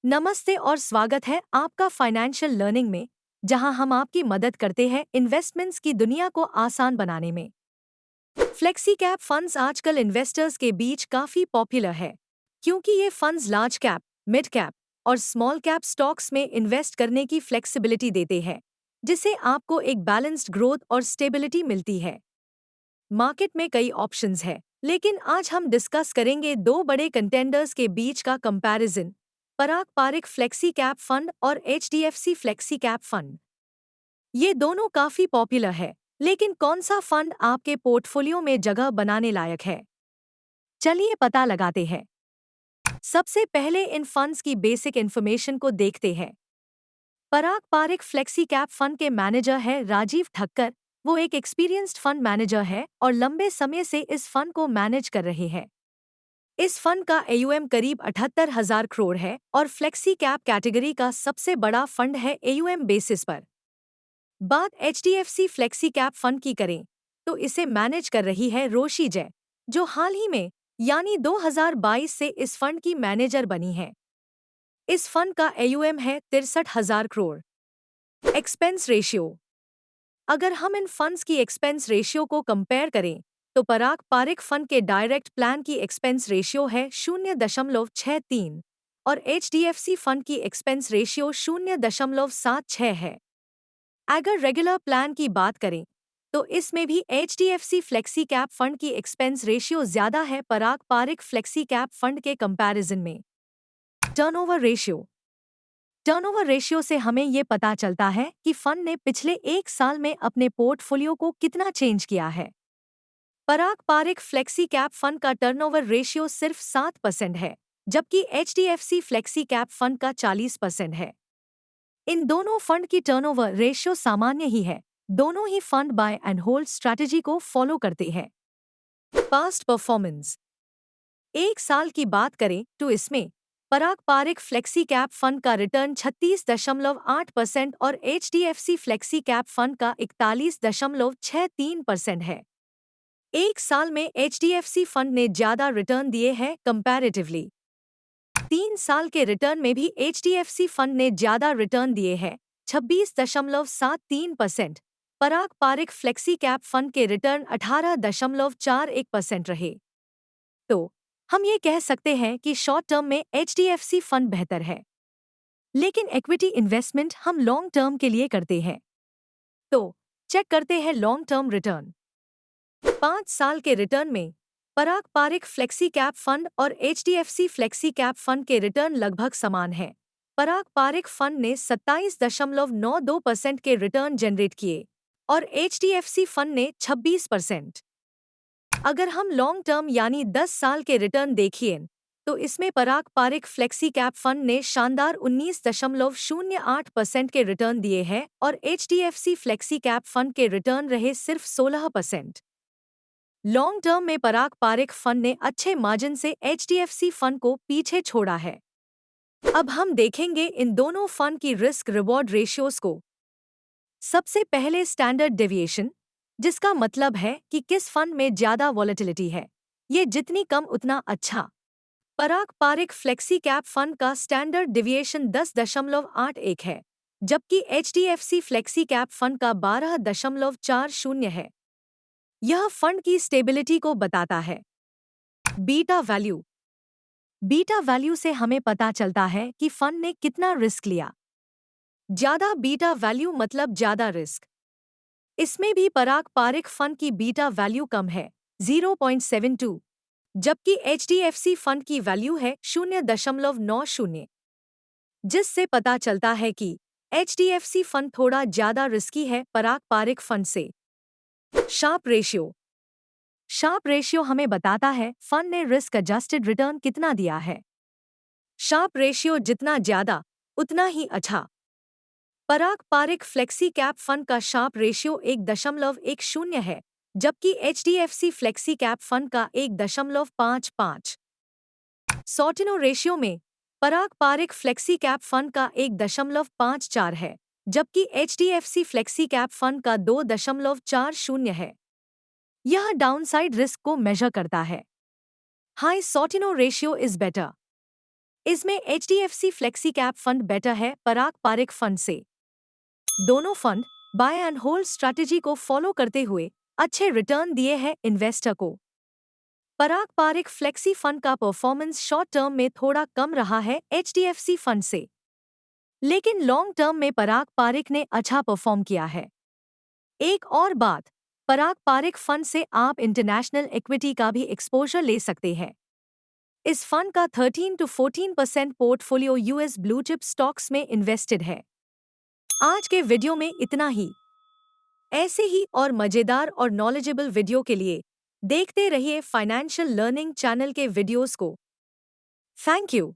नमस्ते और स्वागत है आपका फाइनेंशियल लर्निंग में, जहां हम आपकी मदद करते हैं इन्वेस्टमेंट्स की दुनिया को आसान बनाने में। फ्लेक्सी कैप फंड्स आजकल इन्वेस्टर्स के बीच काफी पॉपुलर है, क्योंकि ये funds large cap, mid cap और स्मॉल कैप स्टॉक्स में इन्वेस्ट करने की फ्लेक्सिबिलिटी देते हैं, जिससे आपको एक बैलेंस्ड ग्रोथ और स्टेबिलिटी मिलती है। मार्केट में कई ऑप्शंस है, लेकिन आज हम डिस्कस करेंगे दो बड़े कंटेंडर्स के बीच का कंपैरिजन, पराग पारिक फ्लेक्सी कैप फंड और एचडीएफसी फ्लेक्सी कैप फंड। ये दोनों काफी पॉपुलर है, लेकिन कौन सा फंड आपके पोर्टफोलियो में जगह बनाने लायक है? चलिए पता लगाते हैं। सबसे पहले इन फंड्स की बेसिक इन्फॉर्मेशन को देखते हैं। पराग पारिक फ्लेक्सी कैप फंड के मैनेजर है राजीव ठक्कर। वो एक एक्सपीरियंस्ड फंड मैनेजर है और लंबे समय से इस फंड को मैनेज कर रहे हैं। इस फंड का एयूएम करीब 78,000 करोड़ है और फ्लेक्सी कैप कैटेगरी का सबसे बड़ा फंड है एयूएम बेसिस पर। बात एचडीएफसी फ्लेक्सी कैप फंड की करें तो इसे मैनेज कर रही है रोशी जय, जो हाल ही में यानी 2022 से इस फंड की मैनेजर बनी है। इस फंड का एयूएम है 63,000 करोड़। Expense ratio. अगर हम इन फंड्स की एक्सपेंस रेशियो को कंपेयर करें तो पराग पारिक फंड के डायरेक्ट प्लान की एक्सपेंस रेशियो है 0.63 और एचडीएफसी फंड की एक्सपेंस रेशियो 0.76 है। अगर रेगुलर प्लान की बात करें तो इसमें भी एचडीएफसी फ्लेक्सी कैप फंड की एक्सपेंस रेशियो ज्यादा है Parag Parikh flexi cap fund के कंपैरिजन में। Turnover ratio. टर्नओवर रेशियो से हमें ये पता चलता है कि फंड ने पिछले एक साल में अपने पोर्टफोलियो को कितना चेंज किया है। Parag Parikh flexi cap fund का टर्नओवर रेशियो सिर्फ 7% है, जबकि एचडीएफसी फ्लेक्सी कैप फंड का 40% है। इन दोनों फंड की टर्नओवर रेशियो सामान्य ही है। दोनों ही fund buy and hold strategy को फॉलो करते हैं। Past performance. एक साल की बात करें तो इसमें Parag Parikh flexi cap fund का रिटर्न 36.8% और एचडीएफसी फ्लेक्सी कैप फंड का 41.63% है। एक साल में एचडीएफसी फंड ने ज्यादा रिटर्न दिए हैं कंपैरेटिवली। 3 साल के रिटर्न में भी एचडीएफसी फंड ने ज्यादा रिटर्न दिए हैं 26.73%। पराग पारिक फ्लेक्सी कैप फंड के रिटर्न 18.41% रहे। तो हम ये कह सकते हैं कि शॉर्ट टर्म में एचडीएफसी फंड बेहतर है, लेकिन इक्विटी इन्वेस्टमेंट हम लॉन्ग टर्म के लिए करते हैं। तो चेक करते हैं लॉन्ग टर्म रिटर्न। 5 साल के रिटर्न में पराग पारिक फ्लेक्सी कैप फंड और एचडीएफसी फ्लेक्सी कैप फंड के रिटर्न लगभग समान हैं। पराग पारिक फंड ने 27.92% के रिटर्न जनरेट किए और एचडीएफसी फंड ने 26%। अगर हम लॉन्ग टर्म यानी 10 साल के रिटर्न देखिए तो इसमें Parag Parikh flexi cap fund ने शानदार 19.08% के रिटर्न दिए हैं और एचडीएफसी फ्लेक्सी कैप फंड के रिटर्न रहे सिर्फ 16%। लॉन्ग टर्म में पराग पारिक फंड ने अच्छे मार्जिन से एचडीएफसी फंड को पीछे छोड़ा है। अब हम देखेंगे इन दोनों फंड की रिस्क रिवॉर्ड रेशियोज को। सबसे पहले स्टैंडर्ड डेविएशन, जिसका मतलब है कि किस फंड में ज्यादा वॉलेटिलिटी है। ये जितनी कम उतना अच्छा। पराग पारिक फ्लेक्सी कैप फंड का स्टैंडर्ड डेविएशन 10.81 है, जबकि एचडीएफसी फ्लेक्सी कैप फंड का 12.40 है। यह फंड की स्टेबिलिटी को बताता है। Beta value. बीटा वैल्यू से हमें पता चलता है कि फंड ने कितना रिस्क लिया। ज्यादा बीटा वैल्यू मतलब ज्यादा रिस्क। इसमें भी पराग पारिक फंड की बीटा वैल्यू कम है 0.72, जबकि एचडीएफसी फंड की वैल्यू है 0.90, जिससे पता चलता है कि एचडीएफसी फंड थोड़ा ज्यादा रिस्की है पराग पारिक फंड से। Sharpe ratio. शार्प रेशियो हमें बताता है फंड ने रिस्क एडजस्टेड रिटर्न कितना दिया है। शार्प रेशियो जितना ज्यादा उतना ही अच्छा। पराग पारिक फ्लेक्सी कैप फंड का शार्प रेशियो 1.10 है, जबकि एचडीएफसी फ्लेक्सी कैप फंड का 1.55। सॉर्टिनो रेशियो में पराग पारिक फ्लेक्सी कैप फंड का 1.54 है, जबकि एचडीएफसी फ्लेक्सी कैप फंड का 2.40 है। यह डाउनसाइड रिस्क को मेजर करता है। High Sortino ratio is better. इसमें HDFC flexi cap fund better है पराग पारिक फंड से। दोनों fund buy and hold strategy को फॉलो करते हुए अच्छे रिटर्न दिए हैं इन्वेस्टर को। पराग पारिक फ्लेक्सी फंड का परफॉर्मेंस शॉर्ट टर्म में थोड़ा कम रहा है HDFC फंड से, लेकिन लॉन्ग टर्म में पराग पारिक ने अच्छा परफॉर्म किया है। एक और बात, पराग पारिक फंड से आप इंटरनेशनल इक्विटी का भी एक्सपोजर ले सकते हैं। इस फंड का 13 to 14% portfolio US blue chip stocks में इन्वेस्टेड है। आज के वीडियो में इतना ही। ऐसे ही और मजेदार और नॉलेजेबल वीडियो के लिए देखते रहिए फाइनेंशियल लर्निंग चैनल के वीडियोस को। Thank you.